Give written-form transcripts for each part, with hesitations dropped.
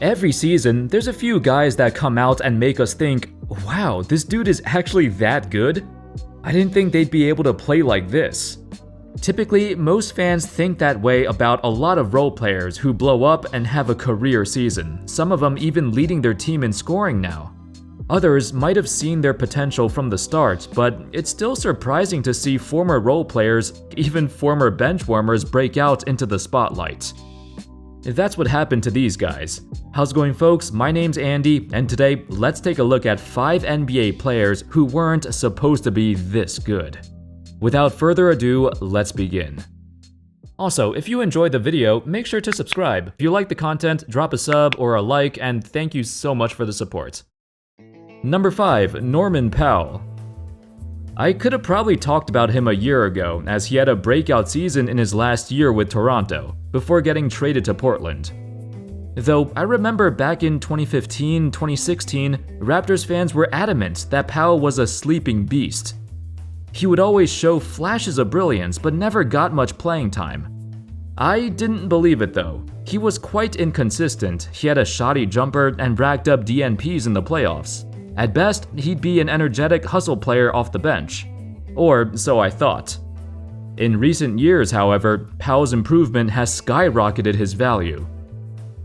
Every season, there's a few guys that come out and make us think, wow, this dude is actually that good? I didn't think they'd be able to play like this. Typically, most fans think that way about a lot of role players who blow up and have a career season, some of them even leading their team in scoring now. Others might have seen their potential from the start, but it's still surprising to see former role players, even former bench warmers, break out into the spotlight. That's what happened to these guys. How's it going, folks? My name's Andy, and today let's take a look at 5 NBA players who weren't supposed to be this good. Without further ado, let's begin. Also, if you enjoyed the video, make sure to subscribe. If you like the content, drop a sub or a like, and thank you so much for the support. Number 5. Norman Powell. I could have probably talked about him a year ago, as he had a breakout season in his last year with Toronto, before getting traded to Portland. Though I remember back in 2015-2016, Raptors fans were adamant that Powell was a sleeping beast. He would always show flashes of brilliance, but never got much playing time. I didn't believe it though. He was quite inconsistent, he had a shoddy jumper and racked up DNPs in the playoffs. At best, he'd be an energetic hustle player off the bench. Or so I thought. In recent years, however, Powell's improvement has skyrocketed his value.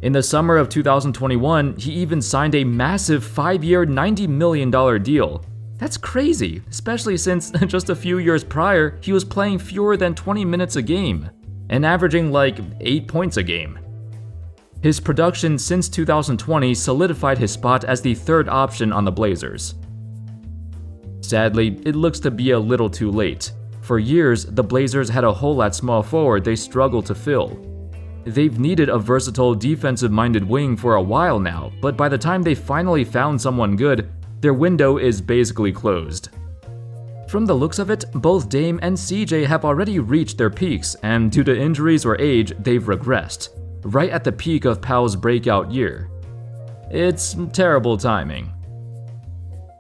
In the summer of 2021, he even signed a massive 5-year, $90 million deal. That's crazy, especially since just a few years prior, he was playing fewer than 20 minutes a game, and averaging like 8 points a game. His production since 2020 solidified his spot as the third option on the Blazers. Sadly, it looks to be a little too late. For years, the Blazers had a hole at small forward they struggled to fill. They've needed a versatile defensive-minded wing for a while now, but by the time they finally found someone good, their window is basically closed. From the looks of it, both Dame and CJ have already reached their peaks, and due to injuries or age, they've regressed, right at the peak of Powell's breakout year. It's terrible timing.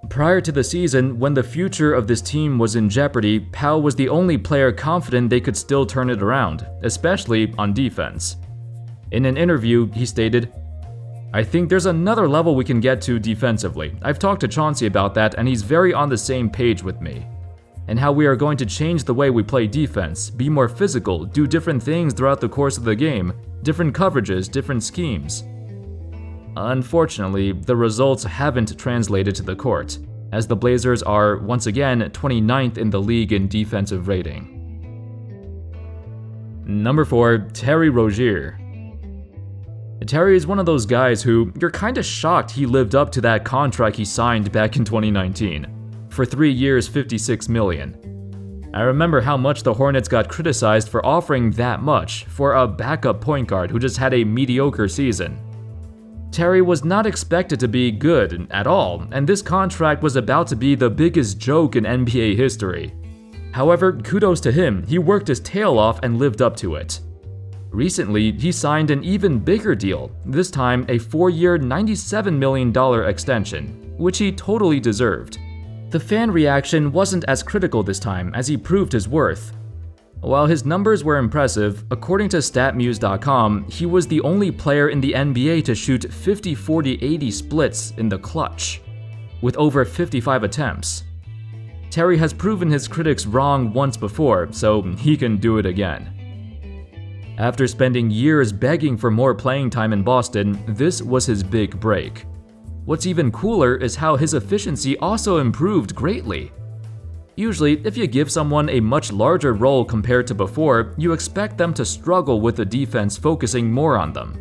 Prior to the season, when the future of this team was in jeopardy, Powell was the only player confident they could still turn it around, especially on defense. In an interview, he stated, "I think there's another level we can get to defensively. I've talked to Chauncey about that and he's very on the same page with me. And how we are going to change the way we play defense, be more physical, do different things throughout the course of the game, different coverages, different schemes." Unfortunately, the results haven't translated to the court, as the Blazers are once again 29th in the league in defensive rating. Number 4. Terry Rozier. Terry is one of those guys who you're kinda shocked he lived up to that contract he signed back in 2019. For 3 years, $56 million. I remember how much the Hornets got criticized for offering that much for a backup point guard who just had a mediocre season. Terry was not expected to be good at all, and this contract was about to be the biggest joke in NBA history. However, kudos to him, he worked his tail off and lived up to it. Recently, he signed an even bigger deal, this time a 4-year, $97 million extension, which he totally deserved. The fan reaction wasn't as critical this time as he proved his worth. While his numbers were impressive, according to StatMuse.com, he was the only player in the NBA to shoot 50-40-80 splits in the clutch, with over 55 attempts. Terry has proven his critics wrong once before, so he can do it again. After spending years begging for more playing time in Boston, this was his big break. What's even cooler is how his efficiency also improved greatly. Usually, if you give someone a much larger role compared to before, you expect them to struggle with the defense focusing more on them.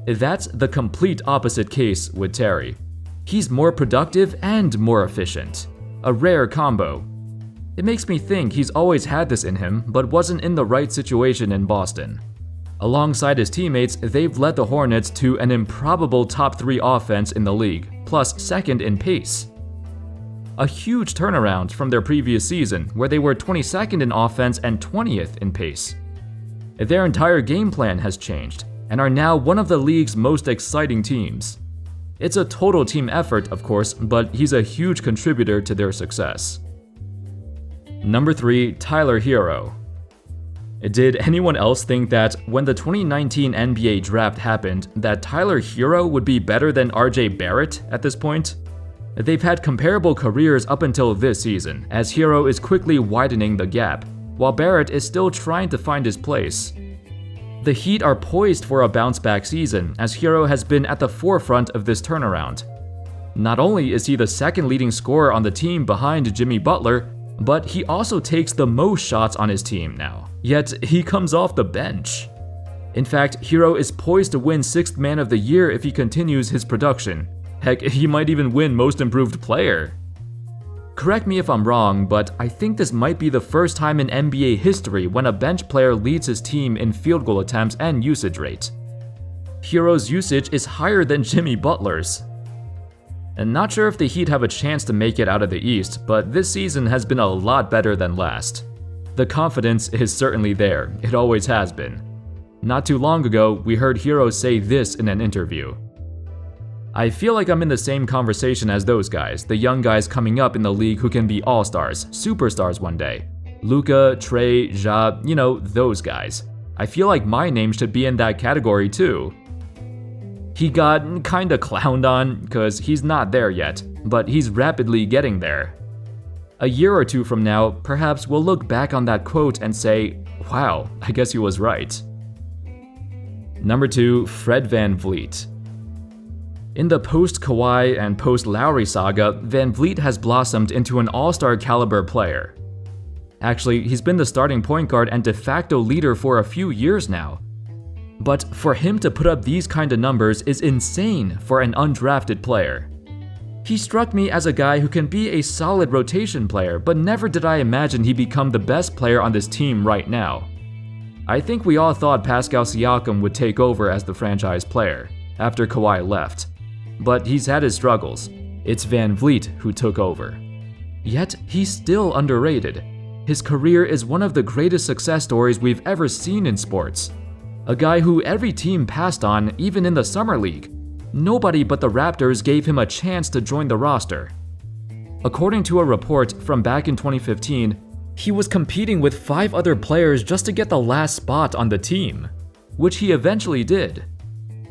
That's the complete opposite case with Terry. He's more productive and more efficient. A rare combo. It makes me think he's always had this in him, but wasn't in the right situation in Boston. Alongside his teammates, they've led the Hornets to an improbable top 3 offense in the league, plus second in pace. A huge turnaround from their previous season, where they were 22nd in offense and 20th in pace. Their entire game plan has changed, and are now one of the league's most exciting teams. It's a total team effort, of course, but he's a huge contributor to their success. Number 3. Tyler Herro. Did anyone else think that when the 2019 NBA draft happened, that Tyler Herro would be better than RJ Barrett at this point? They've had comparable careers up until this season, as Herro is quickly widening the gap, while Barrett is still trying to find his place. The Heat are poised for a bounce-back season, as Herro has been at the forefront of this turnaround. Not only is he the second leading scorer on the team behind Jimmy Butler, but he also takes the most shots on his team now. Yet, he comes off the bench. In fact, Herro is poised to win 6th Man of the Year if he continues his production. Heck, he might even win Most Improved Player. Correct me if I'm wrong, but I think this might be the first time in NBA history when a bench player leads his team in field goal attempts and usage rate. Herro's usage is higher than Jimmy Butler's. And not sure if the Heat have a chance to make it out of the East, but this season has been a lot better than last. The confidence is certainly there, it always has been. Not too long ago, we heard Herro say this in an interview. I feel like I'm in the same conversation as those guys, the young guys coming up in the league who can be all-stars, superstars one day. Luka, Trey, Ja, those guys. I feel like my name should be in that category too. He got kinda clowned on, cause he's not there yet, but he's rapidly getting there. A year or two from now, perhaps we'll look back on that quote and say, wow, I guess he was right. Number 2, Fred VanVleet. In the post-Kawhi and post-Lowry saga, VanVleet has blossomed into an all-star caliber player. Actually, he's been the starting point guard and de facto leader for a few years now. But for him to put up these kind of numbers is insane for an undrafted player. He struck me as a guy who can be a solid rotation player, but never did I imagine he'd become the best player on this team right now. I think we all thought Pascal Siakam would take over as the franchise player after Kawhi left. But he's had his struggles. It's VanVleet who took over. Yet, he's still underrated. His career is one of the greatest success stories we've ever seen in sports. A guy who every team passed on, even in the Summer League. Nobody but the Raptors gave him a chance to join the roster. According to a report from back in 2015, he was competing with 5 other players just to get the last spot on the team, which he eventually did.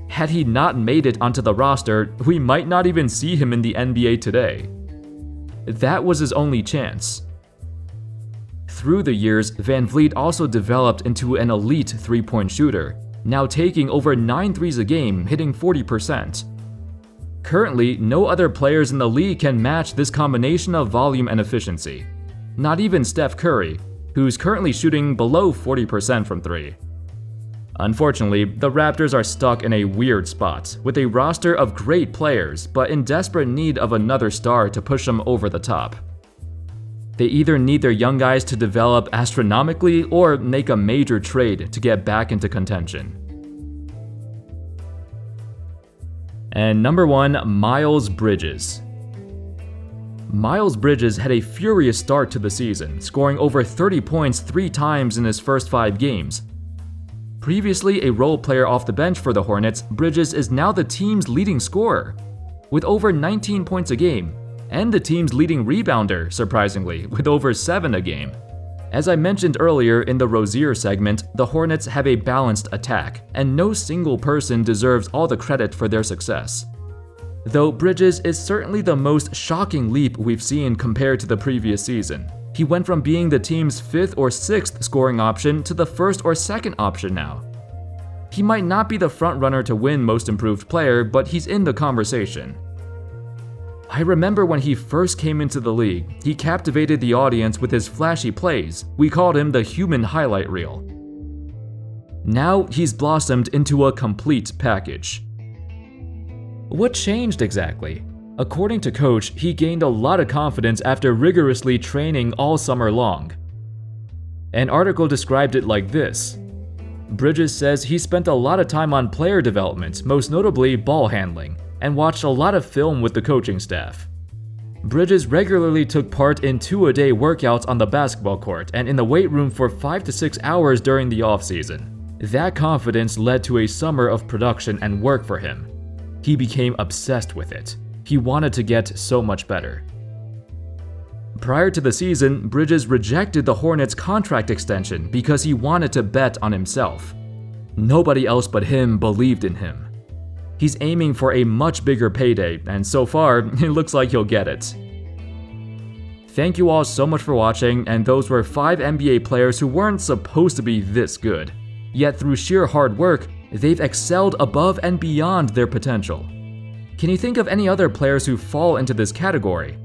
Had he not made it onto the roster, we might not even see him in the NBA today. That was his only chance. Through the years, VanVleet also developed into an elite three-point shooter, now taking over 9 threes a game, hitting 40%. Currently, no other players in the league can match this combination of volume and efficiency. Not even Steph Curry, who's currently shooting below 40% from 3. Unfortunately, the Raptors are stuck in a weird spot, with a roster of great players, but in desperate need of another star to push them over the top. They either need their young guys to develop astronomically or make a major trade to get back into contention. And number 1, Miles Bridges. Miles Bridges had a furious start to the season, scoring over 30 points 3 times in his first 5 games. Previously a role player off the bench for the Hornets, Bridges is now the team's leading scorer, with over 19 points a game, and the team's leading rebounder, surprisingly, with over 7 a game. As I mentioned earlier in the Rozier segment, the Hornets have a balanced attack, and no single person deserves all the credit for their success. Though Bridges is certainly the most shocking leap we've seen compared to the previous season. He went from being the team's 5th or 6th scoring option to the 1st or 2nd option now. He might not be the frontrunner to win Most Improved Player, but he's in the conversation. I remember when he first came into the league, he captivated the audience with his flashy plays. We called him the human highlight reel. Now he's blossomed into a complete package. What changed exactly? According to Coach, he gained a lot of confidence after rigorously training all summer long. An article described it like this. Bridges says he spent a lot of time on player development, most notably ball handling, and watched a lot of film with the coaching staff. Bridges regularly took part in 2-a-day workouts on the basketball court and in the weight room for 5 to 6 hours during the offseason. That confidence led to a summer of production and work for him. He became obsessed with it. He wanted to get so much better. Prior to the season, Bridges rejected the Hornets' contract extension because he wanted to bet on himself. Nobody else but him believed in him. He's aiming for a much bigger payday, and so far, it looks like he'll get it. Thank you all so much for watching, and those were 5 NBA players who weren't supposed to be this good. Yet through sheer hard work, they've excelled above and beyond their potential. Can you think of any other players who fall into this category?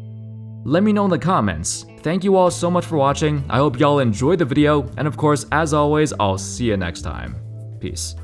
Let me know in the comments. Thank you all so much for watching, I hope y'all enjoyed the video, and of course, as always, I'll see you next time. Peace.